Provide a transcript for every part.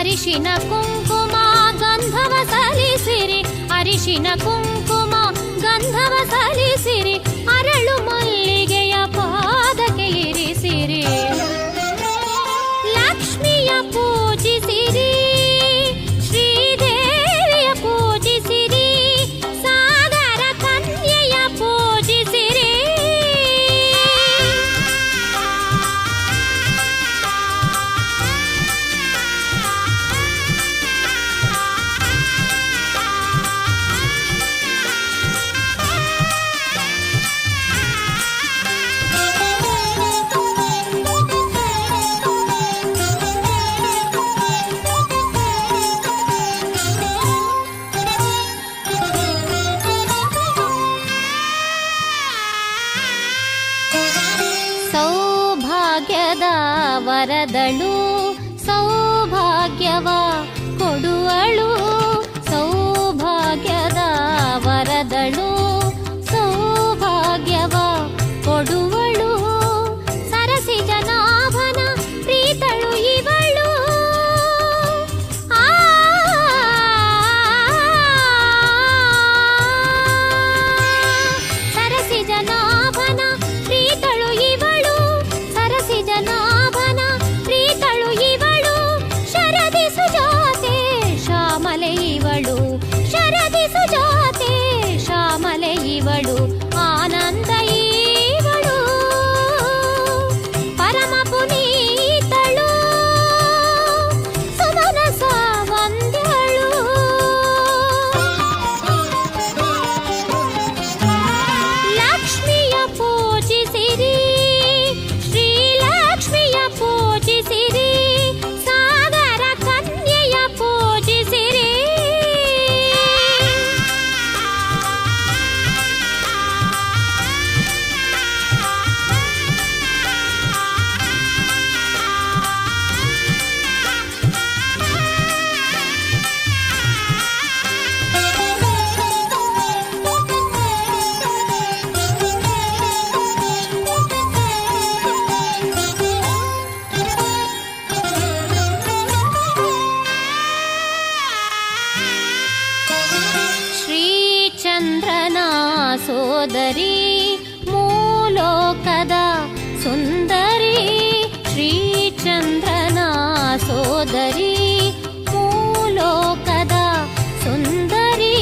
ಅರಿಶಿನ ಕುಂಕುಮ ಗಂಧವ ಸಲ್ಲಿಸಿರಿ, ಅರಿಶಿನ ಕುಂಕುಮ ಗಂಧವ ಸಲ್ಲಿಸಿರಿ, ಅರಳು ಮಲ್ಲಿಗೆಯ ಪಾದಕ್ಕೆ ಇರಿಸಿರಿ. ಲಕ್ಷ್ಮಿಯ ಪೂಜಿಸಿರಿ, ಶ್ರೀದೇವಿಯ ಪೂಜಿಸಿರಿ, ಸಾಗರ ಕನ್ಯೆಯ ಪೂಜಿಸಿರಿ. ಸೌಭಾಗ್ಯದ ವರದಳು ಸೌಭಾಗ್ಯವ ಕೊಡುವಳು, ಸೌಭಾಗ್ಯದ ವರದಳು ಸೌಭಾಗ್ಯವ ಕೊಡುವಳು, ಸರಸಿ ಜನಾಭನ ಪ್ರೀತಳು ಇವಳು. ಸರಸಿ ಜನಾಭನ ಪ್ರೀತಳು ಇವಳು, ಸರಸಿ ಜನಾಭನ ಪ್ರೀತಳು ಇವಳು, ಶರದಿ ಸುಜಾತೆ ಶ್ಯಾಮಲೆ ಇವಳು, ಶರದಿ ಸುಜಾತೆ ಶ್ಯಾಮಲೆ ಇವಳು, ಆನಂದ ಇವಳು ಪರಮ ಪುನೀತಳು, ಸುಮನಸ ವಂದ್ಯಳು. ಲಕ್ಷ್ಮಿಯ ಪೂಜಿಸಿರಿ, ಶ್ರೀಲಕ್ಷ್ಮಿಯ ಪೂಜಿಸಿರಿ, ಸಾಗರ ಕನ್ಯೆಯ ಪೂಜಿಸಿರಿ. ಶ್ರೀಚಂದ್ರನ ಸೋದರಿ ಮೂಲೋಕದ ಸುಂದರಿ, ಶ್ರೀಚಂದ್ರನ ಸೋದರಿ ಮೂಲೋಕದ ಸುಂದರಿ,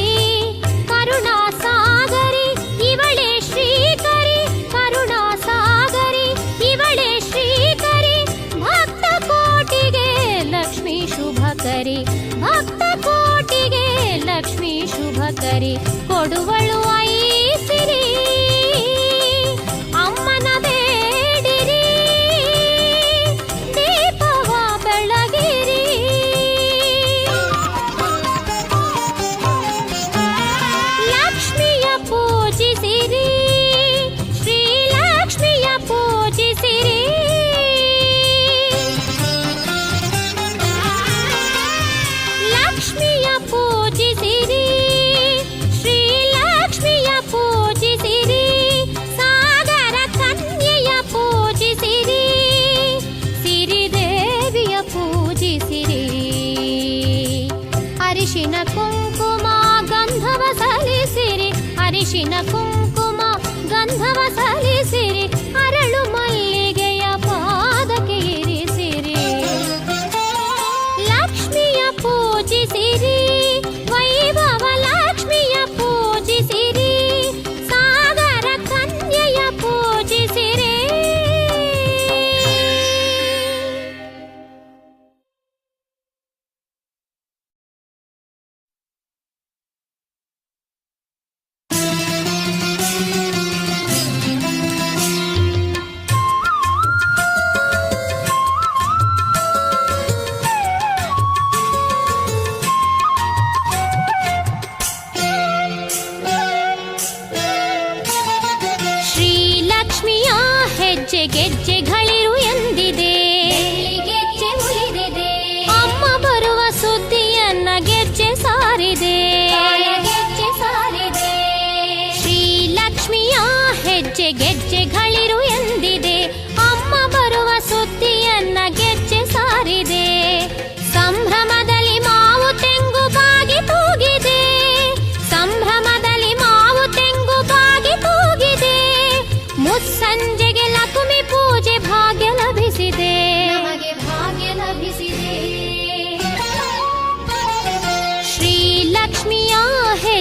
ಕರುಣಾ ಸಾಗರಿ ಇವಳೇ ಶ್ರೀಕರಿ, ಕರುಣಾ ಸಾಗರಿ ಇವಳೇ ಶ್ರೀಕರಿ, ಭಕ್ತ ಕೋಟಿಗೆ ಲಕ್ಷ್ಮೀ ಶುಭಕರಿ, ಭಕ್ತ ಕೋಟಿಗೆ ಲಕ್ಷ್ಮೀ ಶುಭಕರಿ, ಕೊಡುವಳು ಐಸಿರಿ, ಅಮ್ಮನ ಬೇಡಿರಿ, ದೀಪವ ಬೆಳಗಿರಿ. ಲಕ್ಷ್ಮಿಯ ಪೂಜಿಸಿರಿ, ಶ್ರೀಲಕ್ಷ್ಮಿಯ ಪೂಜಿಸಿರಿ. ಲಕ್ಷ್ಮಿಯ ಪೂಜಿಸಿರಿ, ಶ್ರೀಲಕ್ಷ್ಮಿಯ ಪೂಜಿಸಿರಿ, ಸಾಗರ ಕನ್ಯೆಯ ಪೂಜಿಸಿರಿ, ಸಿರಿದೇವಿಯ ಪೂಜಿಸಿರಿ. ಅರಿಶಿನ ಕುಂಕುಮ ಗಂಧವ ಸಲ್ಲಿಸಿರಿ, ಅರಿಶಿನ ಕುಂಕುಮ ಗಂಧವ ಸಲ್ಲಿಸಿರಿ, ಅರಳು ಮಲ್ಲಿಗೆಯ ಪಾದಕ್ಕೆ ಇರಿಸಿರಿ. ಲಕ್ಷ್ಮಿಯ ಪೂಜಿಸಿರಿ, ವೈಭವ ಲಕ್ಷ್ಮಿಯ ಪೂಜಿಸಿರಿ, ಸಾಗರ ಕನ್ಯೆಯ ಪೂಜಿಸಿರಿ. ಶ್ರೀಲಕ್ಷ್ಮಿಯ ಹೆಜ್ಜೆ ಗೆಜ್ಜೆಗಳಿರು ಎಂದಿದೆ, ಗೆಜ್ಜೆ ಉಳಿದಿದೆ, ಅಮ್ಮ ಬರುವ ಸುದ್ದಿಯನ್ನ ಗೆಜ್ಜೆ ಸಾರಿದೆ, ಗೆಜ್ಜೆ ಸಾರಿದೆ. ಶ್ರೀಲಕ್ಷ್ಮಿಯ ಹೆಜ್ಜೆ ಗೆಜ್ಜೆಗಳಿರು ಎಂದಿದೆ, ಅಮ್ಮ ಬರುವ ಸುದ್ದಿಯನ್ನ ಗೆಜ್ಜೆ ಸಾರಿದೆ, ಸಂಭ್ರಮ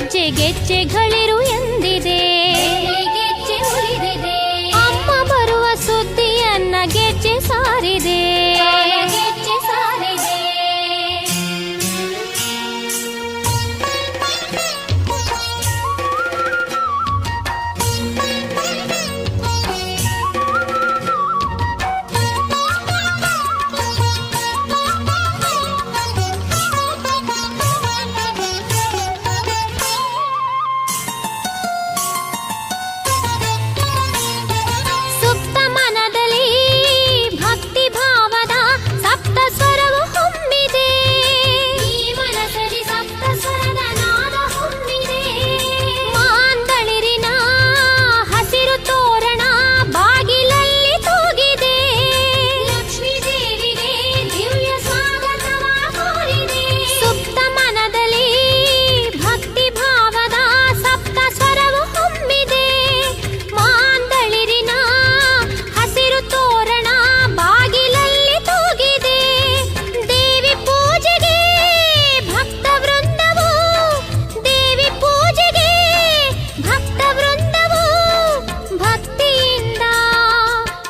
ಗೆಜ್ಜೆ ಗೆಜ್ಜೆಗಳಿರು ಎಂದಿದೆ. ಗೆಜ್ಜೆ ಮುರಿದಿದೆ, ಅಮ್ಮ ಬರುವ ಸುದ್ದಿಯನ್ನ ಗೆಜ್ಜೆ ಸಾರಿದೆ. ಗೆಜ್ಜೆ ಸಾರಿದೆ. ಸುಪ್ತ ಮನದಲ್ಲಿ ಭಕ್ತಿ ಭಾವದ ಸಪ್ತ ಸ್ವರವು ಹೊಮ್ಮಿದೆ. ಈ ಮನಸ್ಸಲ್ಲಿ ಸಪ್ತ ಸ್ವರದ ನಾದ ಹೊಮ್ಮಿದೆ. ಮಾಂದಳಿರಿನ ಹಸಿರು ತೋರಣ ಬಾಗಿಲಲ್ಲಿ ತೂಗಿದೆ. ಲಕ್ಷ್ಮೀ ದೇವಿಗೆ ದಿವ್ಯ ಸ್ವಾಗತವ ಕೋರಿದೆ. ಸುಪ್ತ ಮನದಲ್ಲಿ ಭಕ್ತಿ ಭಾವದ ಸಪ್ತ ಸ್ವರವು ಹೊಮ್ಮಿದೆ. ಮಾಂದಳಿರಿನ ಹಸಿರು ತೋರಣ ಬಾಗಿಲಲ್ಲಿ ತೂಗಿದೆ. ದೇವಿ ಪೂಜೆಗೆ ಭಕ್ತ ವೃಂದವು, ದೇವಿ ಪೂಜೆಗೆ ಭಕ್ತ ವೃಂದವು ಭಕ್ತಿಯಿಂದ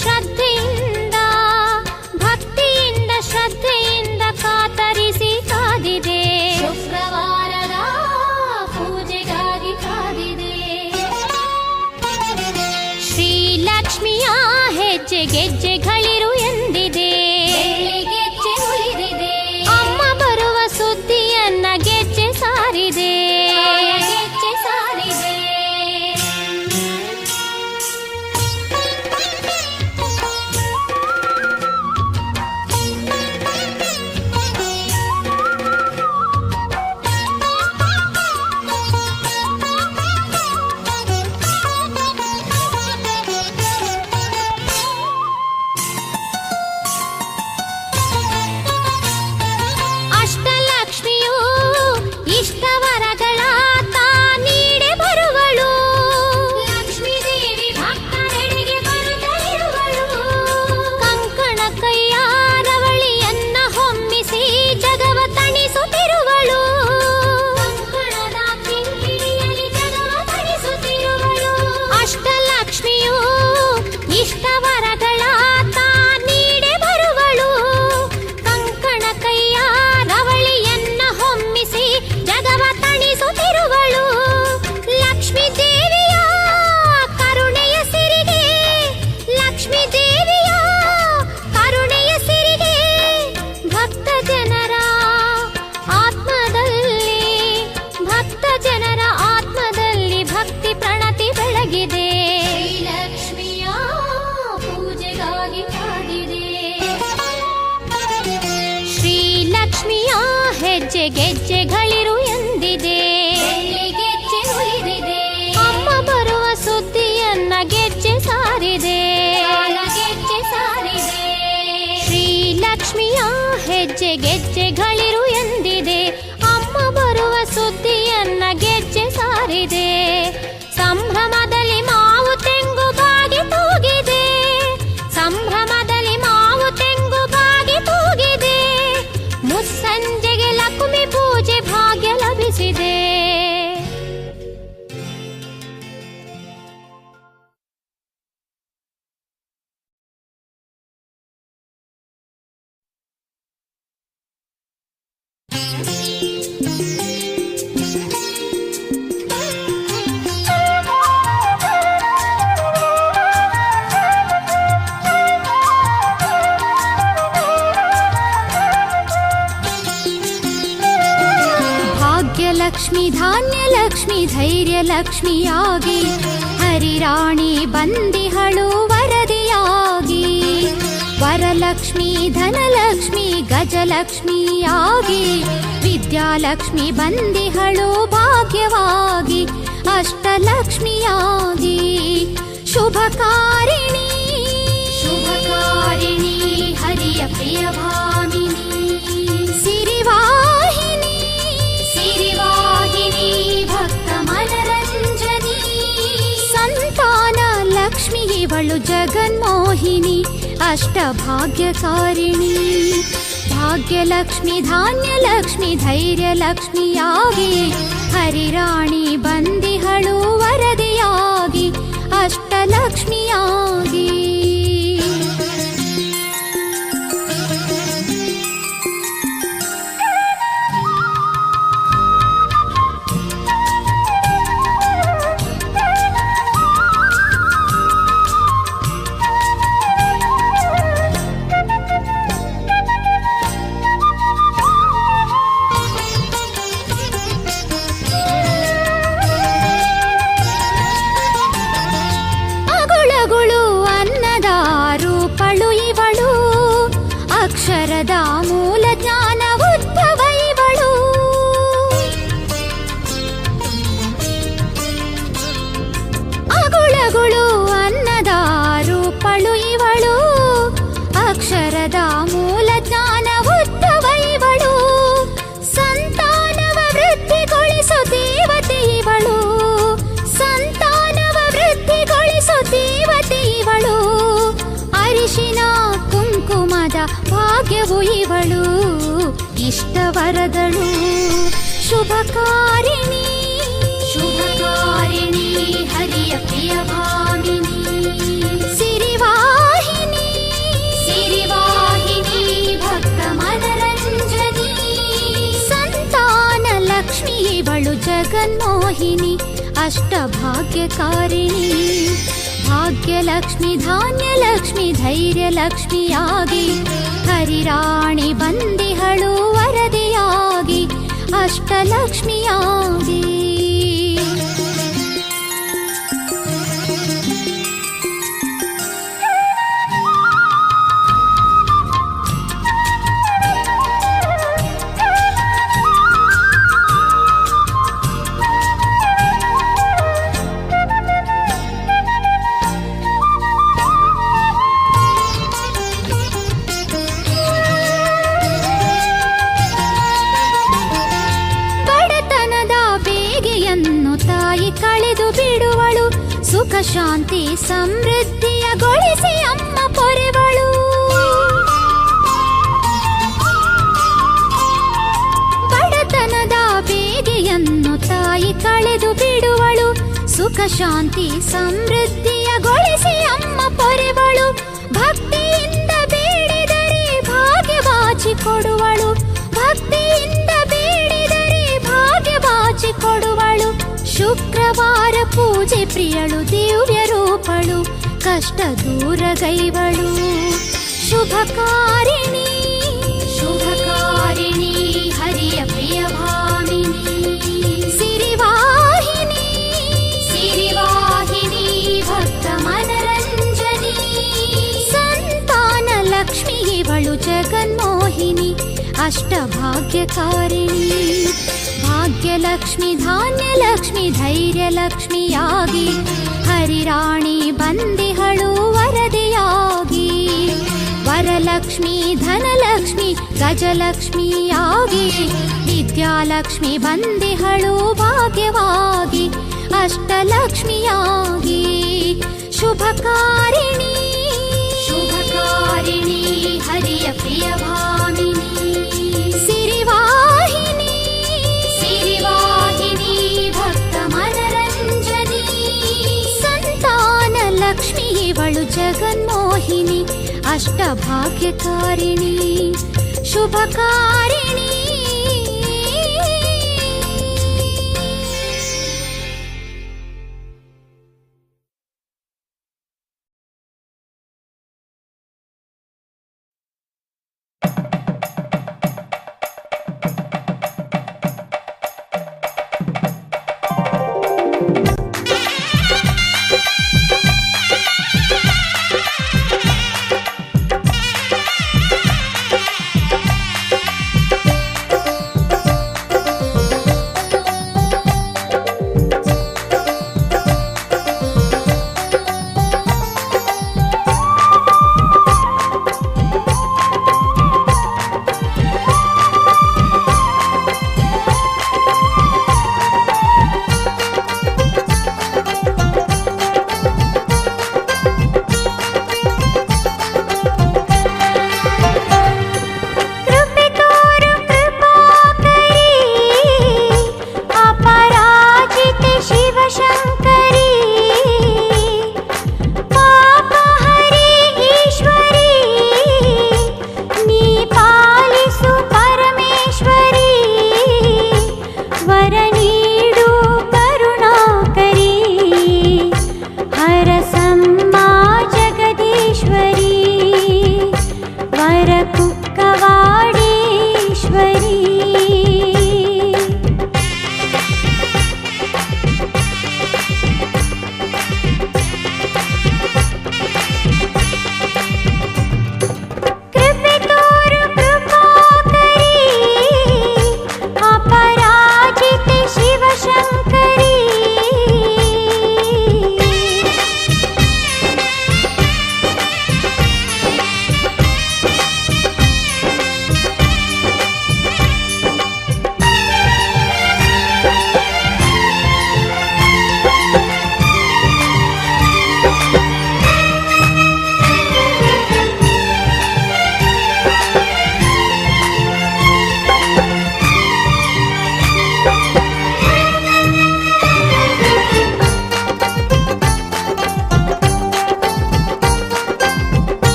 ಶ್ರದ್ಧೆಯಿಂದ, ಭಕ್ತಿಯಿಂದ ಶ್ರದ್ಧೆಯಿಂದ ಕಾತರಿಸಿ ಕಾದಿದೆ. ಶುಕ್ರವಾರದ ಪೂಜೆಗಾಗಿ ಕಾದಿದೆ. ಶ್ರೀಲಕ್ಷ್ಮಿಯ ಹೆಜ್ಜೆ ಗೆಜ್ಜೆಗಳಿರು ಎಂದಿದೆ. ಗೆಜ್ಜೆ ಮುರಿದಿದೆ, ಅಮ್ಮ ಬರುವ ಸುದ್ದಿಯನ್ನ ಗೆಜ್ಜೆ ಸಾರಿದೆ. ಗೆಜ್ಜೆ ಸಾರಿದೆ. ಅಷ್ಟಲಕ್ಷ್ಮಿಯು ಇಷ್ಟವರಗಳ ನೀಡೆ ಬರುವಳು. ಲಕ್ಷ್ಮೀ ದೇವಿ ಭಕ್ತರೆಡೆಗೆ ಬರುತ್ತಲಿರುವಳು. ಕಂಕಣ ಕೈಯ ರವಳಿಯನ್ನ ಹೊಮ್ಮಿಸಿ ಜಗವ ತಣಿಸುತ್ತಿರುವಳು. ಕಂಕಣದ ಕಿಂಕಿಣಿಯಲ್ಲಿ ಜಗವ ತಣಿಸುತ್ತಿರುವಳು. ಅಷ್ಟಲಕ್ಷ್ಮಿಯು ಇಷ್ಟವರಗಳ ನೀಡೆ ಬರುವಳು. ಕಂಕಣ ಕೈಯ ರವಳಿಯನ್ನ ಹೊಮ್ಮಿಸಿ ಜಗವ ತಣಿಸುತ್ತಿರುವಳು. ಲಕ್ಷ್ಮೀ ದೇವಿಯ ಕರುಣೆಯ ಸಿರಿಗೆ, ಲಕ್ಷ್ಮೀ ದೇವಿಯ ಕರುಣೆಯ ಸಿರಿಗೆ ಭಕ್ತ ಜನರ ಆತ್ಮದಲ್ಲಿ, ಭಕ್ತ ಜನರ ಆತ್ಮದಲ್ಲಿ ಭಕ್ತಿ ಪ್ರಣತಿ ಬೆಳಗಿದೆ. ಶ್ರೀಲಕ್ಷ್ಮಿಯ ಪೂಜೆಗಾಗಿ ಕಾದಿದೆ. ಶ್ರೀಲಕ್ಷ್ಮಿಯ ಹೆಜ್ಜೆ ಗೆಜ್ಜೆಗಳಿರು ಎಂದಿದೆ. ಗೆಜ್ಜೆ ಮುರಿದಿದೆ, ಅಮ್ಮ ಬರುವ ಸುದ್ದಿಯನ್ನ ಗೆಜ್ಜೆ ಸಾರಿದೆ. ಗೆಜ್ಜೆ ಸಾರಿದೆ. ಶ್ರೀಲಕ್ಷ್ಮಿಯ ಹೆಜ್ಜೆ ಗೆಜ್ಜೆಗಳಿರು ಎಂದಿದೆ. ಅಮ್ಮ ಬರುವ ಸುದ್ದಿಯನ್ನ ಗೆಜ್ಜೆ ಸಾರಿದೆ. ಸಂಭ್ರಮದಲ್ಲಿ ಮಾವು ತೆಂಗು ಬಾಗಿ ತೂಗಿದೆ. ಸಂಭ್ರಮದಲ್ಲಿ ಮಾವು ತೆಂಗು ಬಾಗಿ ತೂಗಿದೆ. ಮುಸ್ಸಂಜೆಗೆ ಲಕ್ಷ್ಮಿ ಪೂಜೆ ಭಾಗ್ಯ ಲಭಿಸಿದೆ. ಭಾಗ್ಯಲಕ್ಷ್ಮಿ ಧಾನ್ಯಲಕ್ಷ್ಮಿ ಧೈರ್ಯಲಕ್ಷ್ಮಿಯಾಗಿ ಹರಿರಾಣಿ ಬಂದಿಹಳು ವರದಿಯಾಗಿ. ವರಲಕ್ಷ್ಮಿ ಧನಲಕ್ಷ್ಮಿ ಗಜಲಕ್ಷ್ಮಿಯಾಗಿ ವಿದ್ಯಾಲಕ್ಷ್ಮಿ ಬಂದಿಹಳು ಭಾಗ್ಯವಾಗಿ. ಅಷ್ಟಲಕ್ಷ್ಮಿಯಾಗಿ ಶುಭಕಾರಿಣಿ, ಶುಭಕಾರಿಣಿ ಹರಿಯ ಪ್ರಿಯ ಭಾಮಿನಿ. ಸಿರಿವಾಹಿನಿ, ಸಿರಿವಾಹಿನಿ ಭಕ್ತ ಮನರಂಜನಿ. ಸಂತಾನ ಲಕ್ಷ್ಮಿ ಇವಳು ಜಗನ್ಮೋಹಿನಿ. ಅಷ್ಟಭಾಗ್ಯಕಾರಿಣಿ ಭಾಗ್ಯಲಕ್ಷ್ಮಿ ಧಾನ್ಯಲಕ್ಷ್ಮಿ ಧೈರ್ಯಲಕ್ಷ್ಮಿಯಾಗಿ ಹರಿರಾಣಿ ಬಂದಿಹಳು ವರದಿಯಾಗಿ ಅಷ್ಟಲಕ್ಷ್ಮಿಯಾಗಿ. ಅಕ್ಷರದ ಮೂಲ ಜ್ಞಾನ ಉದ್ಭವ ಇವಳು. ಅಗುಳಗುಳು ಅನ್ನದ ರೂಪಳು ಇವಳು. ಅಕ್ಷರದ ಮೂಲ ಜ್ಞಾನ ಉದ್ಭವ ಇವಳು. ಸಂತಾನವ ವೃದ್ಧಿಗೊಳಿಸು ದೇವತೆ ಇವಳು. ಸಂತಾನವ ವೃದ್ಧಿಗೊಳಿಸು ದೇವತೆ ಇವಳು. ಅರಿಶಿನ ಕುಂಕುಮದ ಭಾಗ್ಯವು ಇವಳು. ಇಷ್ಟವರದಳು ಶುಭಕಾರಿಣಿ. ಶುಭಕಾರಿಣಿ ಹರಿಯ ಪ್ರಿಯ ಭಾಮಿನಿ. ಸಿರಿವಾಹಿನಿ ಸಿರಿವಾಹಿನಿ ಭಕ್ತ ಮನರಂಜನಿ. ಸಂತಾನ ಲಕ್ಷ್ಮಿ ಇವಳು ಜಗನ್ಮೋಹಿನಿ ಅಷ್ಟಭಾಗ್ಯಕಾರಿಣಿ. ಭಾಗ್ಯಲಕ್ಷ್ಮಿ ಧಾನ್ಯಲಕ್ಷ್ಮಿ ಧೈರ್ಯಲಕ್ಷ್ಮಿಯಾಗಿ ಹರಿರಾಣಿ ಬಂದಿಹಳು ವರದಿಯಾಗಿ ಅಷ್ಟಲಕ್ಷ್ಮಿಯಾಗಿ. ಕಳೆದು ಬಿಡುವಳು ಸುಖ ಶಾಂತಿ ಸಮೃದ್ಧಿಯಗೊಳಿಸಿ ಅಮ್ಮ ಪೊರೆವಳು. ಬಡತನದ ಬೇಗೆಯನ್ನು ತಾಯಿ ಕಳೆದು ಬಿಡುವಳು ಸುಖ ಶಾಂತಿ ಸಮೃದ್ಧಿಯಗೊಳಿಸಿ ಅಮ್ಮ ಪೊರೆವಳು. ಭಕ್ತಿಯಿಂದ ಬೇಡಿದರೆ ಭಾಗ್ಯವಾಚಿ ಕೊಡುವಳು. ಭಕ್ತಿಯಿಂದ ಬೇಡಿದರೆ ಭಾಗ್ಯವಾಚಿ ಕೊಡುವಳು. ಶುಕ್ರವಾರ ಪೂಜೆ ಪ್ರಿಯಳು ದಿವ್ಯ ರೂಪಳು ಕಷ್ಟ ದೂರಗೈವಳು. ಶುಭಕಾರಿಣಿ ಶುಭಕಾರಿಣಿ ಹರಿಯ ಪ್ರಿಯ ಭಾಮಿನಿ. ಸಿರಿವಾಹಿನಿ ಸಿರಿವಾಹಿನಿ ಭಕ್ತ ಮನರಂಜನಿ. ಸಂತಾನ ಲಕ್ಷ್ಮಿ ಇವಳು ಜಗನ್ಮೋಹಿನಿ ಅಷ್ಟಭಾಗ್ಯಕಾರಿಣಿ. ಭಾಗ್ಯಲಕ್ಷ್ಮಿ ಧಾನ್ಯಲಕ್ಷ್ಮಿ ಧೈರ್ಯಲಕ್ಷ್ಮಿಯಾಗಿ ಹರಿರಾಣಿ ಬಂದಿಹಳು ವರದಿಯಾಗಿ. ವರಲಕ್ಷ್ಮಿ ಧನಲಕ್ಷ್ಮಿ ಗಜಲಕ್ಷ್ಮಿಯಾಗಿ ವಿದ್ಯಾಲಕ್ಷ್ಮಿ ಬಂದಿಹಳು ಭಾಗ್ಯವಾಗಿ ಅಷ್ಟಲಕ್ಷ್ಮಿಯಾಗಿ. ಶುಭಕಾರಿಣಿ ಶುಭಕಾರಿಣಿ ಹರಿಯ ಪ್ರಿಯ ಭಾಮಿನಿ. ಸಿರಿವಾಹಿನಿ ಸಿರಿವಾಹಿನಿ ಭಕ್ತ ಮನರಂಜನಿ. ಸಂತಾನ ಲಕ್ಷ್ಮಿ ಇವಳು ಜಗನ್ಮೋಹಿನಿ ಅಷ್ಟಭಾಗ್ಯಕಾರಿಣಿ. ಶುಭಕಾರಿಣಿ.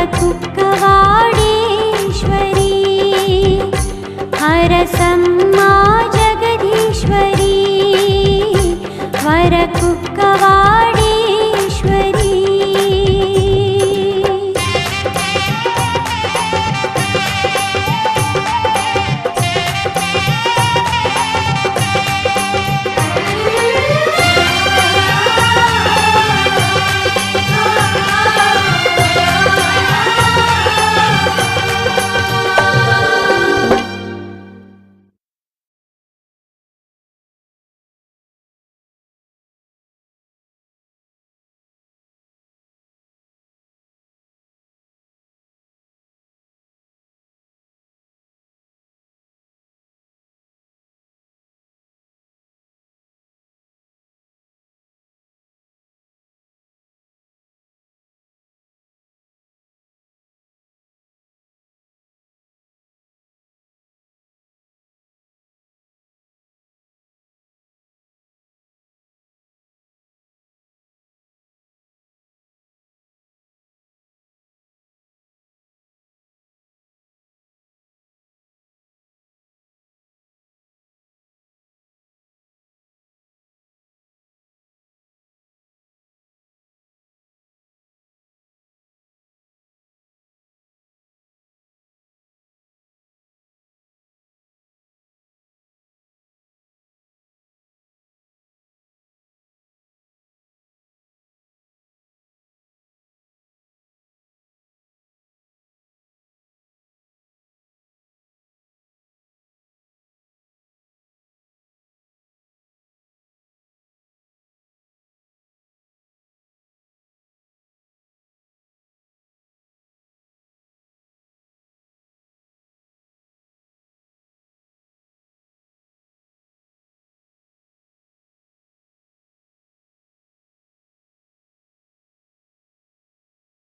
ಬೆಳಕು